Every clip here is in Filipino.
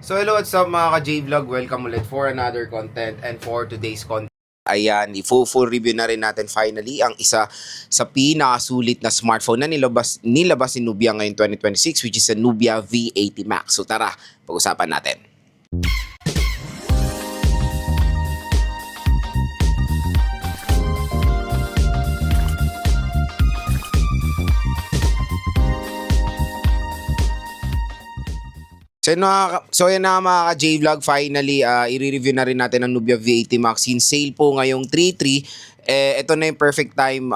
So hello, what's up mga ka-J-Vlog? Welcome ulit for another content and for today's content. Ayan, full review na rin natin finally ang isa sa pinakasulit na smartphone na nilabas ni Nubia ngayon 2026, which is a Nubia V80 Max. So tara, pag-usapan natin. So yan na mga ka-J-Vlog, finally i-review na rin natin ang Nubia V80 Max. In sale po ngayong 3/3, ito na yung perfect time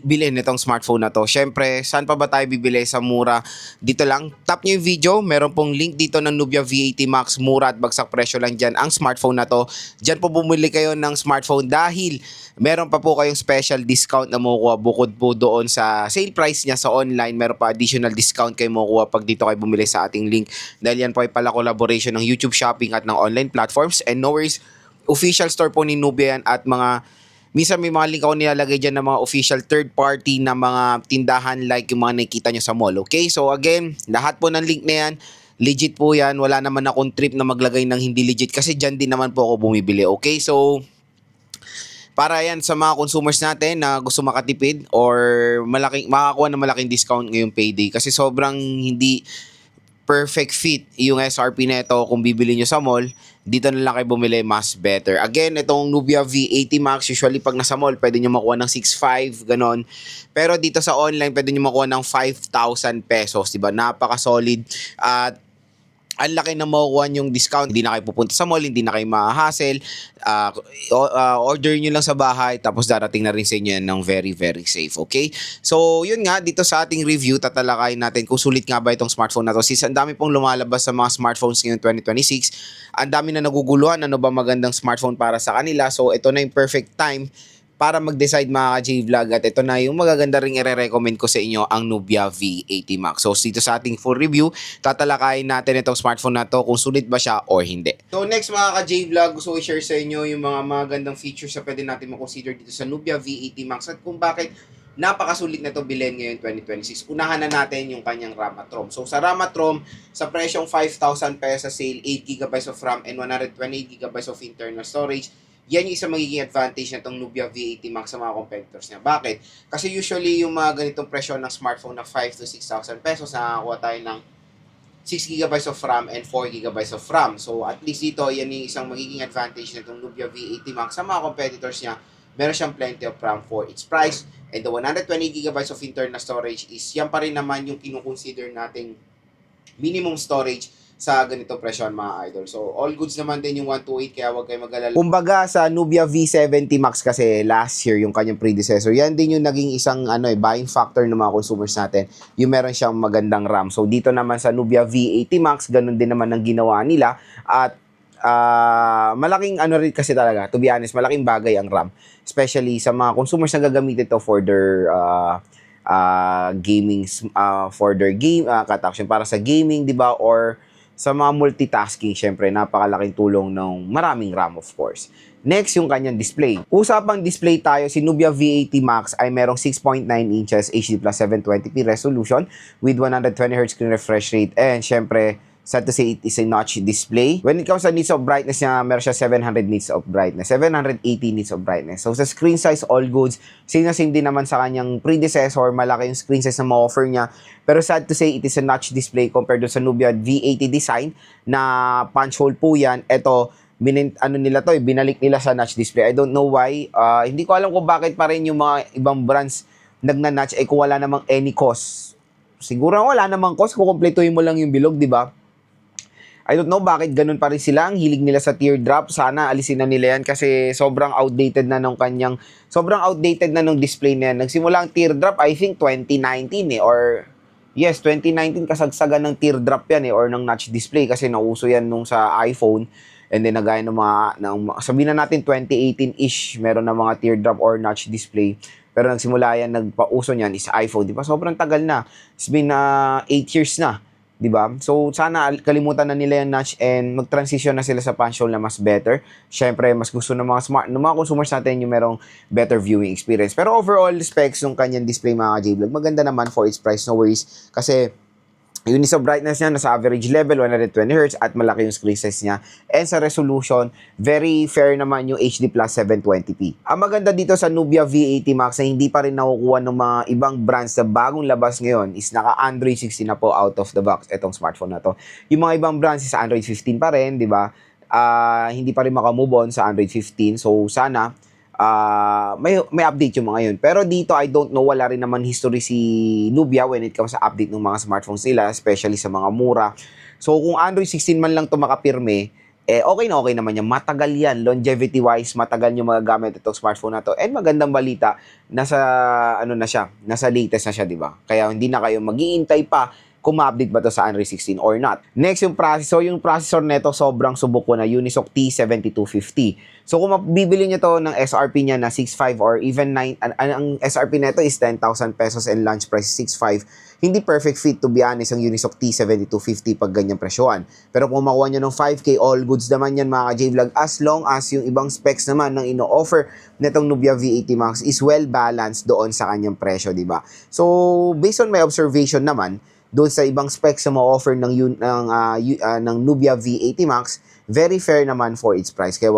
bilhin itong smartphone na to. Syempre, saan pa ba tayo bibili sa mura? Dito lang, tap nyo yung video, meron pong link dito ng Nubia V80 Max, mura at bagsak presyo lang dyan ang smartphone na to. Dyan po bumili kayo ng smartphone dahil meron pa po kayong special discount na makukuha bukod po doon sa sale price niya sa online. Meron pa additional discount kayo makukuha pag dito kayo bumili sa ating link. Dahil yan po ay pala collaboration ng YouTube Shopping at ng online platforms. And no worries, official store po ni Nubia yan at minsan may mga link ako nilalagay dyan ng mga official third party na mga tindahan like yung mga nakikita nyo sa mall. Okay, so again, lahat po ng link na yan, legit po yan. Wala naman akong trip na maglagay ng hindi legit kasi dyan din naman po ako bumibili. Okay, so para yan sa mga consumers natin na gusto makatipid or makakuha ng malaking discount ngayong payday kasi sobrang hindi perfect fit yung SRP neto kung bibili nyo sa mall, dito na lang kayo bumili, mas better. Again, itong Nubia V80 Max, usually pag nasa mall, pwede nyo makuha ng 6,500, ganon. Pero dito sa online, pwede nyo makuha ng 5,000 pesos, diba? Napaka-solid. At ang laki na makukuha yung discount. Hindi na kayo pupunta sa mall, hindi na kayo ma-hassle. Order nyo lang sa bahay, tapos darating na rin sa inyo yan ng very, very safe. Okay? So, yun nga, dito sa ating review, tatalakayin natin kung sulit nga ba itong smartphone na to. Since ang dami pong lumalabas sa mga smartphones ngayon 2026, ang dami na naguguluhan, ano ba magandang smartphone para sa kanila. So, ito na yung perfect time para mag-decide mga ka-J-Vlog at ito na yung magaganda ring i-recommend ko sa inyo, ang Nubia V80 Max. So dito sa ating full review, tatalakayin natin itong smartphone na to kung sulit ba siya or hindi. So next mga ka-J-Vlog, gusto ko i-share sa inyo yung mga magagandang features na pwede natin makonsider dito sa Nubia V80 Max at kung bakit napakasulit na to bilhin ngayon 2026. Unahan na natin yung kanyang RAM at ROM. So sa RAM at ROM, sa presyong 5,000 pesos sa sale, 8GB of RAM and 128GB of internal storage, yan yung isang magiging advantage na itong Nubia V80 Max sa mga competitors niya. Bakit? Kasi usually yung mga ganitong presyo ng smartphone na 5,000 to 6,000 pesos, nakakakuha tayo ng 6GB of RAM and 4GB of RAM. So at least dito, yan yung isang magiging advantage na itong Nubia V80 Max sa mga competitors niya. Meron siyang plenty of RAM for its price. And the 120GB of internal storage is yan pa rin naman yung kinukonsider nating minimum storage sa ganitong presyon mga idol. So, all goods naman din yung 128 kaya huwag kayo mag-alala. Kumbaga sa Nubia V70 Max kasi last year yung kanyang predecessor, yan din yung naging isang buying factor ng mga consumers natin. Yung meron siyang magandang RAM. So, dito naman sa Nubia V80 Max, ganun din naman ang ginawa nila. At malaking rin kasi talaga, to be honest, malaking bagay ang RAM. Especially sa mga consumers na gagamit ito for their gaming, for their game, cut-action para sa gaming, di ba? Or sa mga multitasking, syempre, napakalaking tulong ng maraming RAM, of course. Next, yung kanyang display. Usapang display tayo, si Nubia V80 Max ay merong 6.9 inches HD plus 720p resolution with 120Hz screen refresh rate. And syempre, sad to say, it is a notch display. When it comes sa nits of brightness niya, meron siya 700 nits of brightness, 780 nits of brightness. So sa screen size, all goods. Same na same din naman sa kanyang predecessor, malaki yung screen size na ma-offer niya. Pero sad to say, it is a notch display compared to sa Nubia V80 design na punch hole po yan. Ito, binalik nila sa notch display. I don't know why. Hindi ko alam kung bakit pa rin yung mga ibang brands nagna-notch kung wala namang any cost. Siguro wala namang cost kung kumpletuhin mo lang yung bilog, di ba? I don't know bakit ganun pa rin sila. Ang hilig nila sa teardrop. Sana alisin na nila yan kasi sobrang outdated na nung display na yan. Nagsimula ang teardrop, I think 2019 or yes, 2019 kasagsagan ng teardrop yan or ng notch display kasi nauso yan nung sa iPhone. And then nagaya ng sabihin na natin 2018-ish, meron na mga teardrop or notch display. Pero nagsimula yan, nagpauso niyan is iPhone. Di ba? Sobrang tagal na. It's been 8 years na. Diba? So, sana kalimutan na nila yung notch and mag-transition na sila sa punch hole na mas better. Syempre, mas gusto ng mga consumers natin yung merong better viewing experience. Pero overall, specs ng kanyang display mga J-Vlog, maganda naman for its price, no worries. Kasi, Units of brightness niya nasa average level 120 Hz at malaki yung screen size niya. And sa resolution, very fair naman yung HD Plus 720p. Ang maganda dito sa Nubia V80 Max na hindi pa rin nakukuha ng mga ibang brands na bagong labas ngayon is naka Android 16 na po out of the box itong smartphone na to. Yung mga ibang brands is sa Android 15 pa rin, di ba? Hindi pa rin makamove on sa Android 15. So sana may update yung mga yun. Pero dito, I don't know, wala rin naman history si Nubia when it comes sa update ng mga smartphones nila, especially sa mga mura. So, kung Android 16 man lang ito makapirme, okay naman yan. Matagal yan. Longevity-wise, matagal nyo magagamit itong smartphone na to. And magandang balita, nasa latest na siya, di ba? Kaya hindi na kayo mag-iintay pa kung ma-update ba to sa Android 16 or not. Next, yung processor. Yung processor neto sobrang subok ko na Unisoc T7250. So, kung bibili nyo to ng SRP niya na 6.5 or even 9, ang SRP neto is 10,000 pesos and launch price 6.5, hindi perfect fit to be honest ang Unisoc T7250 pag ganyang presyoan. Pero kung makuha nyo ng 5K, all goods naman yan mga ka-J-Vlog, as long as yung ibang specs naman ng ino-offer netong Nubia V80 Max is well balanced doon sa kanyang presyo, di ba? So, based on my observation naman, doon sa ibang specs na ma-offer ng Nubia V80 Max, very fair naman for its price. Kaya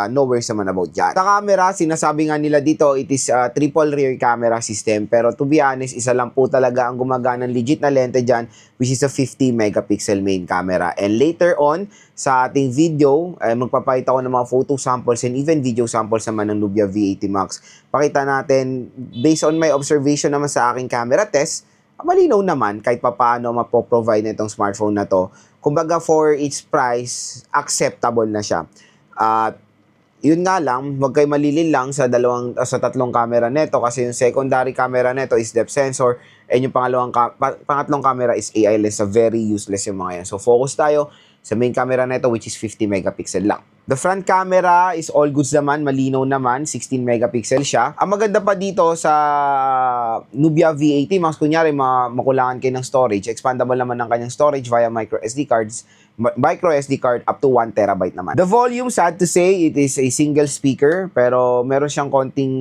no worries naman about yan. Sa camera, sinasabi nga nila dito, it is a triple rear camera system. Pero to be honest, isa lang po talaga ang gumagana ng legit na lente dyan, which is a 50 megapixel main camera. And later on, sa ating video, magpapakita ko ng mga photo samples and even video samples naman ng Nubia V80 Max. Pakita natin, based on my observation naman sa aking camera test, malinaw naman kahit paano mapoprovide na itong smartphone na to. Kumbaga for its price, acceptable na siya. At yun nga lang, wag kayo malilin lang sa tatlong camera neto kasi yung secondary camera neto is depth sensor and yung pangatlong camera is AI lens. So very useless yung mga yan. So focus tayo sa main camera neto which is 50 megapixel lang. The front camera is all goods naman, malinaw naman, 16 megapixel siya. Ang maganda pa dito sa Nubia V80 Max, kunyari makulangan kayo ng storage, expandable naman ng kanyang storage via micro SD card up to 1 terabyte naman. The volume, sad to say, it is a single speaker, pero meron siyang konting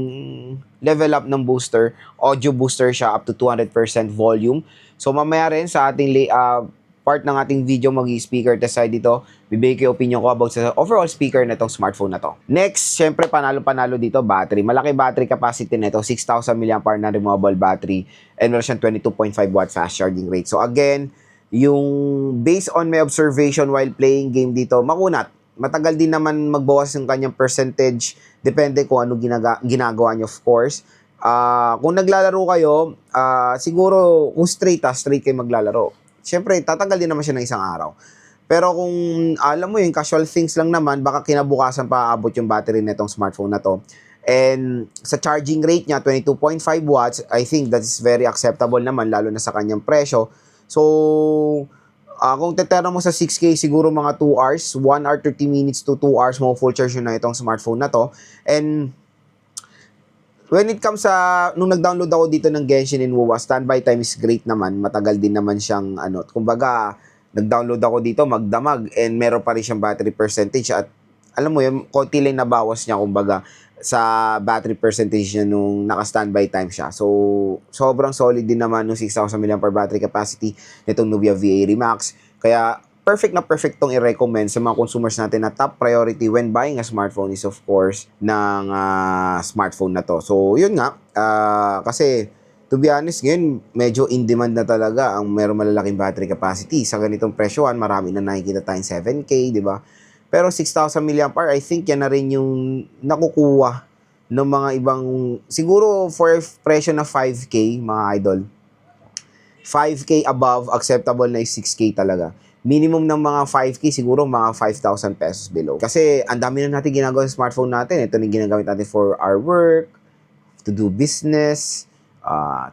level up ng booster, audio booster siya up to 200% volume. So mamaya rin sa ating part ng ating video mag-speaker test side dito, bibigay ko yung opinion ko about sa overall speaker na itong smartphone na to. Next, syempre panalo dito, battery. Malaki battery capacity nito, 6,000 mAh na removable battery and meron siyang 22.5 watt fast charging rate. So again, yung based on my observation while playing game dito, makunat. Matagal din naman magbawas yung kanyang percentage, depende kung ano ginagawa nyo of course. Kung naglalaro kayo, siguro kung straight kayo maglalaro. Siyempre, tatagal din naman siya ng isang araw. Pero kung alam mo yung casual things lang naman, baka kinabukasan pa aabot yung battery nitong smartphone na to. And sa charging rate niya, 22.5 watts, I think that is very acceptable naman, lalo na sa kanyang presyo. So, kung tetera mo sa 6K, siguro mga 2 hours, 1 hour 30 minutes to 2 hours mo full charge na itong smartphone na to. And when it comes sa, nung nag-download ako dito ng Genshin and WoW, standby time is great naman. Matagal din naman siyang, kumbaga, nag-download ako dito, magdamag, and meron pa rin siyang battery percentage. At, alam mo yun, konti lang nabawas niya, kumbaga, sa battery percentage niya nung naka-standby time siya. So, sobrang solid din naman nung 6,000 mAh battery capacity nitong Nubia V80 Max. Kaya, perfect tong i-recommend sa mga consumers natin na top priority when buying a smartphone is of course ng smartphone na to. So, yun nga, kasi to be honest, ngayon, medyo in demand na talaga ang meron malalaking battery capacity. Sa ganitong presyoan, marami na nakikita tayong 7K, di ba? Pero 6,000 mAh, I think yan na rin yung nakukuha ng mga ibang, siguro for presyo na 5K, mga idol. 5K above, acceptable na 6K talaga. Minimum ng mga 5K, siguro mga 5,000 pesos below. Kasi ang dami na natin ginagawa sa smartphone natin. Ito na ginagamit natin for our work, to do business,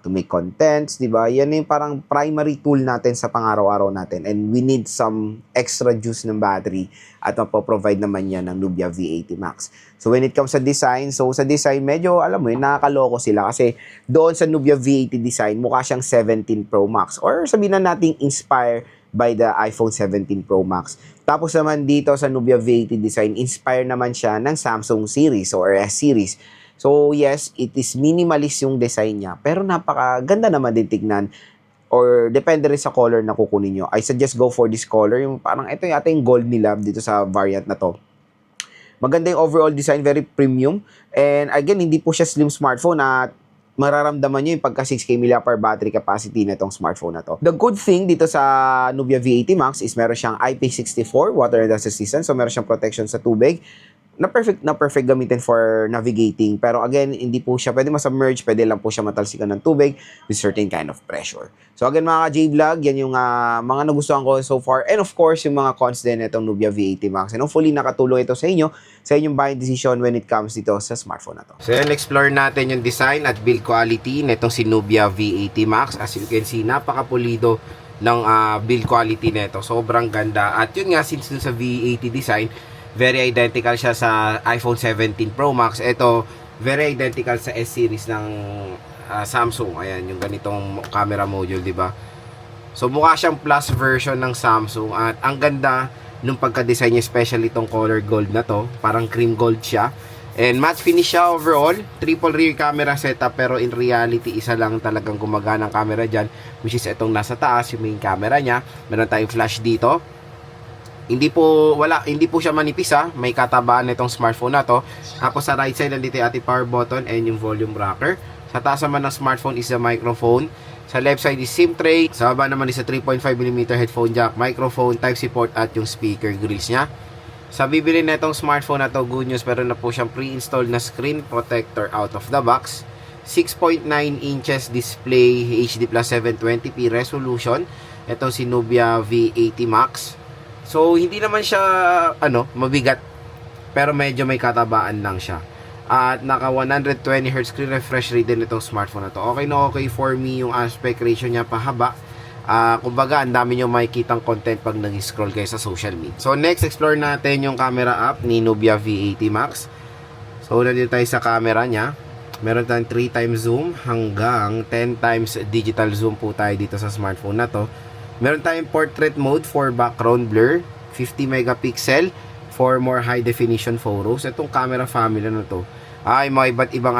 to make contents, di ba? Yan yung parang primary tool natin sa pang-araw-araw natin. And we need some extra juice ng battery at mapoprovide naman yan ng Nubia V80 Max. So when it comes sa design, sa design, medyo, alam mo yun, nakakaloko sila. Kasi doon sa Nubia V80 design, mukha siyang 17 Pro Max. Or sabihin na natin inspire by the iPhone 17 Pro Max. Tapos naman dito sa Nubia V80 design, inspire naman siya ng Samsung series or S series. So yes, it is minimalist yung design niya, pero napakaganda naman din tignan. or depende rin sa color na kukunin nyo. I suggest go for this color. Yung parang ito yata yung gold nila dito sa variant na to. Maganda yung overall design, very premium. And again, hindi po siya slim smartphone at mararamdaman nyo yung pagka 6K mAh battery capacity na itong smartphone na to. The good thing dito sa Nubia V80 Max is meron siyang IP64 water and dust resistant, so meron siyang protection sa tubig na perfect gamitin for navigating. Pero again, hindi po siya pwede ma-submerge, pwede lang po siya matalsikan ng tubig with certain kind of pressure. So again mga ka-J-Vlog, yan yung mga nagustuhan ko so far. And of course, yung mga cons din itong Nubia V80 Max. And hopefully nakatulong ito sa inyo sa inyong buying decision when it comes dito sa smartphone na to. So yan, explore natin yung design at build quality nitong si Nubia V80 Max. As you can see, napakapulido ng build quality nito. Sobrang ganda. At yun nga, since dun sa V80 design, very identical siya sa iPhone 17 Pro Max. Ito, very identical sa S-series ng Samsung. Ayan, yung ganitong camera module, di ba? So, mukha siyang plus version ng Samsung. At ang ganda nung pagka-design niya, especially itong color gold na to. Parang cream gold siya. And matte finish siya overall. Triple rear camera setup. Pero in reality, isa lang talagang gumagana ng camera dyan. Which is itong nasa taas, yung main camera niya. Meron tayong flash dito. Hindi po siya manipis ha. May katabaan nitong smartphone na to. Tapos sa right side nandito yung ating power button and yung volume rocker. Sa taas naman ng smartphone is the microphone. Sa left side is SIM tray. Sa baba naman is a 3.5mm headphone jack, microphone, Type-C port at yung speaker grills niya. Sa bibili nitong smartphone na to, good news, meron na po siyang pre-installed na screen protector out of the box. 6.9 inches display, HD plus 720p resolution. Ito si Nubia V80 Max. So, hindi naman siya, mabigat. Pero medyo may katabaan lang siya. At naka 120Hz screen refresh rate din itong smartphone na to. Okay na okay for me yung aspect ratio niya pahaba. Kumbaga, ang dami nyo makikitang content pag nag-scroll kayo sa social media. So, next, explore natin yung camera app ni Nubia V80 Max. So, nandito tayo sa camera niya. Meron tayong 3x zoom hanggang 10x digital zoom po tayo dito sa smartphone na to. Meron tayong portrait mode for background blur, 50 megapixel for more high definition photos. Itong camera family na to ay may iba't ibang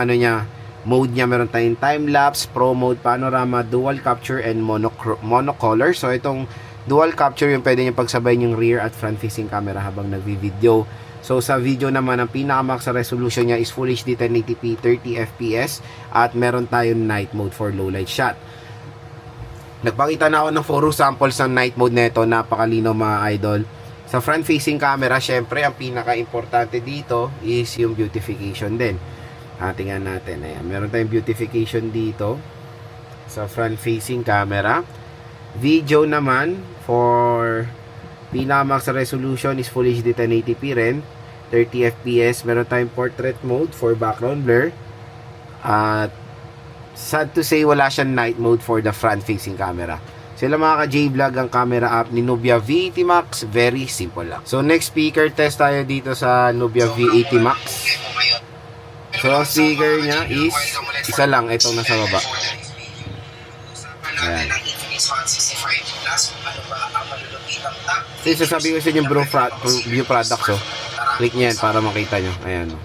mode niya. Meron tayong time lapse, pro mode, panorama, dual capture and monocolor. So itong dual capture yung pwede niyo pagsabay yung rear at front facing camera habang nagvi-video. So sa video naman ang pinaka-max resolution niya is Full HD 1080p 30fps at meron tayong night mode for low light shot. Nagpakita na ako ng photo samples ng night mode nito, napakalinaw mga idol. Sa front facing camera, syempre ang pinaka-importante dito is yung beautification din. Tingnan natin, ayan, meron tayong beautification dito sa front facing camera. Video naman for pinaka-max resolution is Full HD 1080p rin, 30fps. Meron tayong portrait mode for background blur. At sad to say, wala siyang night mode for the front-facing camera. Sila mga ka-J-Vlog, ang camera app ni Nubia V80 Max, very simple lang. So, next speaker test tayo dito sa Nubia V80 Max. So, ang speaker niya is isa lang, itong nasa baba. Ayan. So, sasabi ko sa inyo view products, oh. Click nyo yan para makita nyo. Ayan, oh.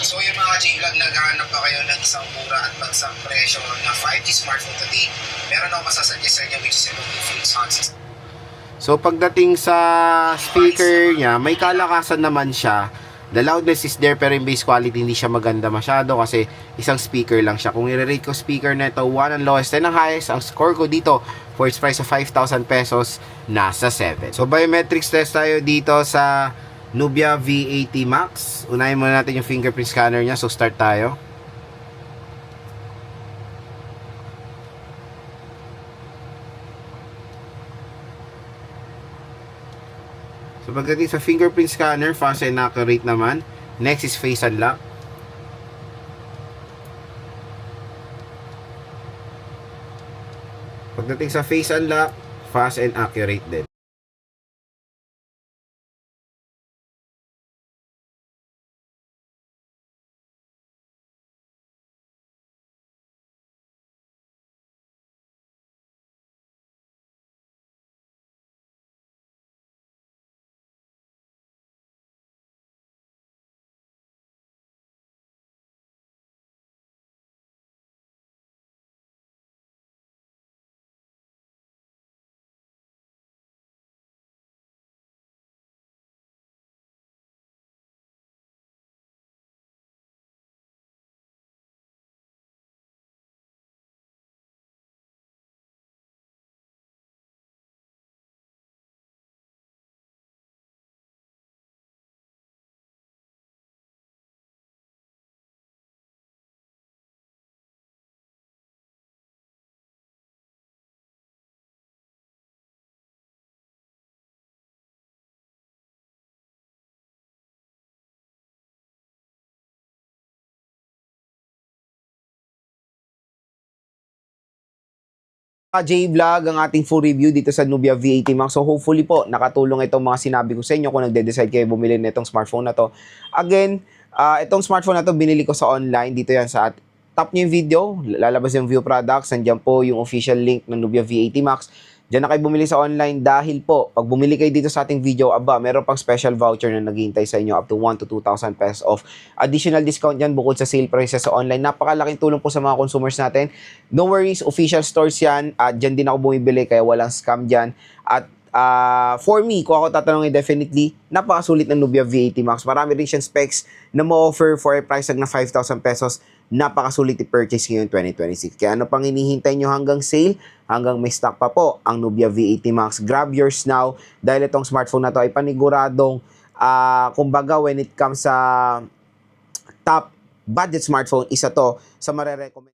So yung mga J-Vlog, naghahanap pa kayo ng isang mura at bagsang presyo na 5G smartphone today, meron ako masasuggest sa inyo which is yung Infinix Hot 6. So pagdating sa speaker niya, may kalakasan naman siya. The loudness is there pero yung bass quality hindi siya maganda masyado kasi isang speaker lang siya. Kung i-rate ko speaker na ito, 1 ang lowest, 10 ang highest, ang score ko dito for its price of 5,000 pesos, nasa 7. So biometrics test tayo dito sa Nubia V80 Max. Unahin muna natin yung fingerprint scanner niya. So start tayo. So pagdating sa fingerprint scanner, fast and accurate naman. Next is face unlock. Pagdating sa face unlock, fast and accurate din. J-Vlog ang ating full review dito sa Nubia V80 Max. So hopefully po nakatulong itong mga sinabi ko sa inyo kung nagde-decide kayo bumili nitong smartphone na to. Again, itong smartphone na to binili ko sa online. Dito yan sa top nyo yung video, lalabas yung view products. Nandiyan po yung official link ng Nubia V80 Max. Diyan na kayo bumili sa online dahil po, pag bumili kayo dito sa ating video, meron pang special voucher na naghihintay sa inyo up to 1 to 2,000 pesos off. Additional discount yan bukod sa sale prices sa online. Napakalaking tulong po sa mga consumers natin. No worries, official stores yan. At dyan din ako bumibili kaya walang scam dyan. At for me, kung ako tatanungin definitely, napakasulit ng Nubia V80 Max. Marami rin siyang specs na ma-offer for a price tag na 5,000 pesos. Napakasulit i-purchase ngayon 2026. Kaya ano pang hinihintay nyo hanggang sale? Hanggang may stock pa po ang Nubia V80 Max. Grab yours now dahil itong smartphone na to ay paniguradong kumbaga when it comes sa top budget smartphone, isa to sa marerecommend.